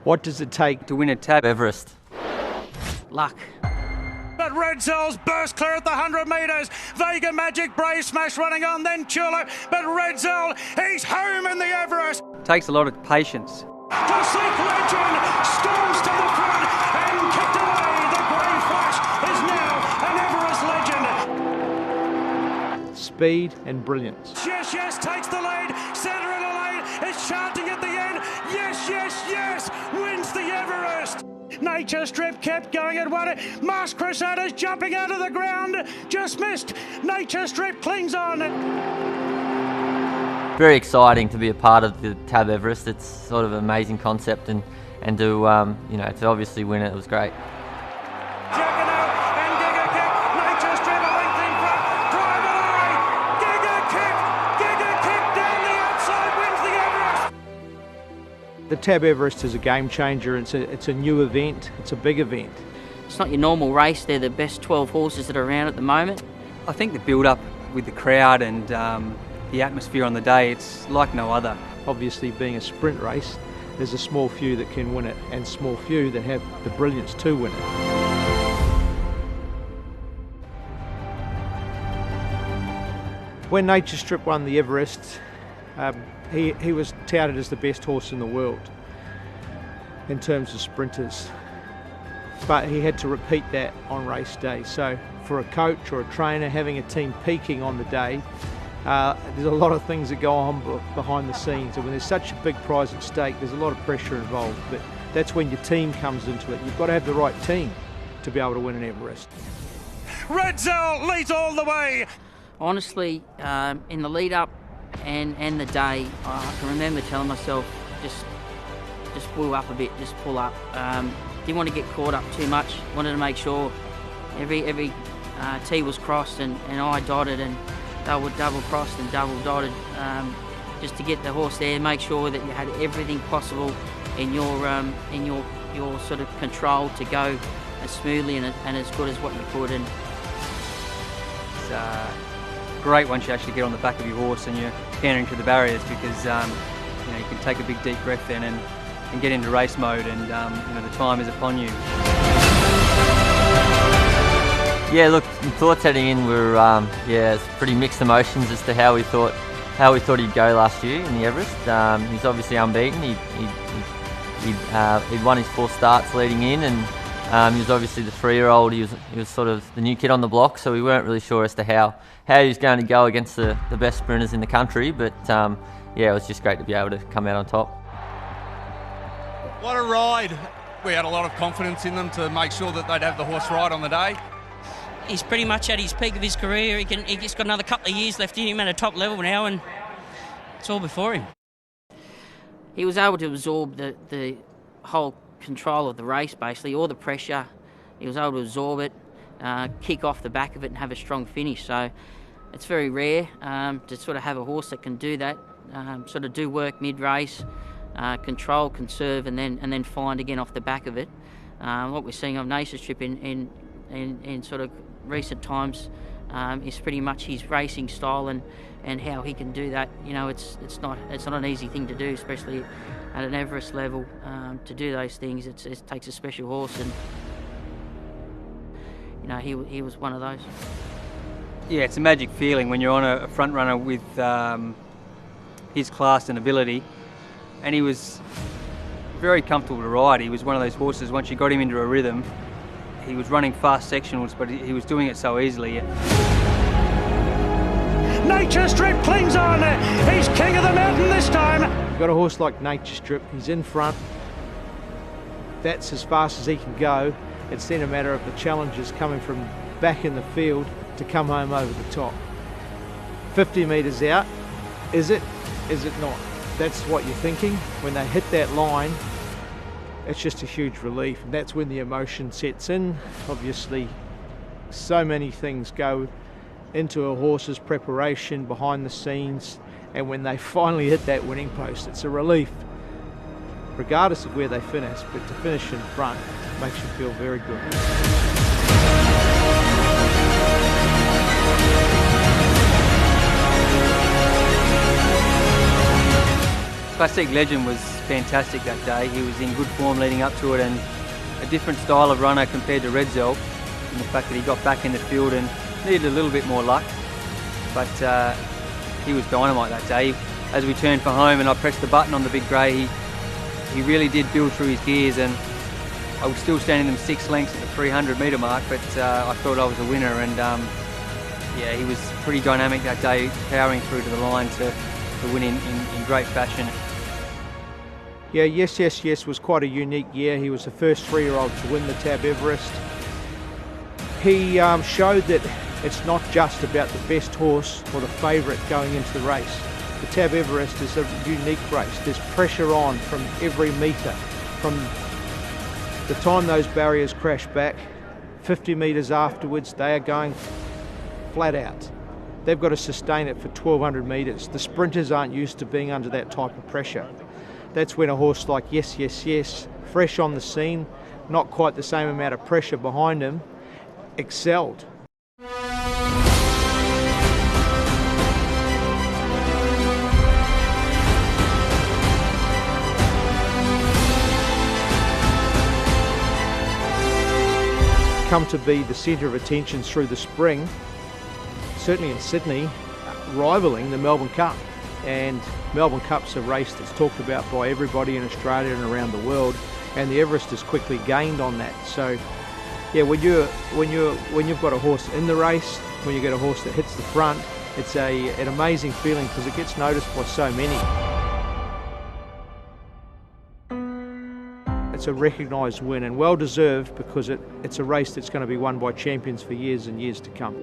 What does it take To win a TAB Everest. Luck. But Red Zell's burst clear at the 100 metres. Vega Magic, Brave Smash running on, then Tulip. But Red Zell, he's home in the Everest. Takes a lot of patience. Classic Legend storms to the front and kicked away. The Brave Flash is now an Everest legend. speed and brilliance? Yes, yes, takes the lead. Centre of the lane is chanting at the end. Yes, yes, yes, wins the Everest. Nature Strip kept going at one. Masked Crusaders jumping out of the ground. Just missed. Nature Strip clings on. Very exciting to be a part of the TAB Everest. It's sort of an amazing concept, and to to obviously win it was great. Jacking out and Giga Kick. Nature Strip a length in front. Drive away. Giga Kick down the outside wins the Everest. The TAB Everest is a game changer. It's a new event. It's a big event. It's not your normal race. They're the best 12 horses that are around at the moment. I think the build-up with the crowd and the atmosphere on the day, it's like no other. Obviously, being a sprint race, there's a small few that can win it and small few that have the brilliance to win it. When Nature Strip won the Everest, he was touted as the best horse in the world in terms of sprinters, but he had to repeat that on race day. So for a coach or a trainer having a team peaking on the day, there's a lot of things that go on behind the scenes, and when there's such a big prize at stake, there's a lot of pressure involved. But that's when your team comes into it. You've got to have the right team to be able to win an Everest. Red Zell leads all the way. Honestly, in the lead up and the day, I can remember telling myself, just pull up a bit, just pull up. Didn't want to get caught up too much. Wanted to make sure every T was crossed and I dotted and double crossed and double dotted, just to get the horse there. Make sure that you had everything possible in your sort of control to go as smoothly and as good as what you could. And It's great once you actually get on the back of your horse and you're cantering to the barriers, because you can take a big deep breath then and get into race mode, and the time is upon you. Yeah, look, thoughts heading in were it's pretty mixed emotions as to how we thought he'd go last year in the Everest. He's obviously unbeaten. He'd won his 4 starts leading in, and he was obviously the 3-year-old. He was sort of the new kid on the block, so we weren't really sure as to how he was going to go against the best sprinters in the country. But it was just great to be able to come out on top. What a ride. We had a lot of confidence in them to make sure that they'd have the horse right on the day. He's pretty much at his peak of his career. He's got another couple of years left in him at a top level now, and it's all before him. he was able to absorb the whole control of the race, basically, all the pressure. He was able to absorb it, kick off the back of it and have a strong finish. So it's very rare to sort of have a horse that can do that, sort of do work mid-race, control, conserve, and then find again off the back of it. What we're seeing on Nature Strip in sort of recent times is pretty much his racing style and how he can do that. You know, it's not an easy thing to do, especially at an Everest level. To do those things, it takes a special horse, and you know, he was one of those. Yeah, it's a magic feeling when you're on a front runner with his class and ability, and he was very comfortable to ride. He was one of those horses, once you got him into a rhythm, he was running fast sectionals, but he was doing it so easily. Nature Strip clings on. He's king of the mountain this time. You've got a horse like Nature Strip, he's in front. That's as fast as he can go. It's then a matter of the challengers coming from back in the field to come home over the top. 50 metres out, is it? Is it not? That's what you're thinking. When they hit that line, it's just a huge relief, and that's when the emotion sets in. Obviously, so many things go into a horse's preparation behind the scenes, and when they finally hit that winning post, it's a relief, regardless of where they finish. But to finish in front makes you feel very good. Classic Legend was fantastic that day. He was in good form leading up to it, and a different style of runner compared to Redzel, in the fact that he got back in the field and needed a little bit more luck. But he was dynamite that day. As we turned for home and I pressed the button on the big grey, he really did build through his gears, and I was still standing them 6 lengths at the 300 metre mark, but I thought I was a winner, and yeah, he was pretty dynamic that day, powering through to the line to win in great fashion. Yeah, Yes was quite a unique year. He was the first 3-year-old to win the TAB Everest. He showed that it's not just about the best horse or the favourite going into the race. The TAB Everest is a unique race. There's pressure on from every metre. From the time those barriers crash back, 50 metres afterwards, they are going flat out. They've got to sustain it for 1,200 metres. The sprinters aren't used to being under that type of pressure. That's when a horse like Yes, fresh on the scene, not quite the same amount of pressure behind him, excelled. Come to be the centre of attention through the spring, certainly in Sydney, rivalling the Melbourne Cup. And Melbourne Cup's a race that's talked about by everybody in Australia and around the world, and the Everest has quickly gained on that. So yeah, when you've got a horse in the race, when you get a horse that hits the front, it's an amazing feeling because it gets noticed by so many. It's a recognised win, and well deserved, because it's a race that's going to be won by champions for years and years to come.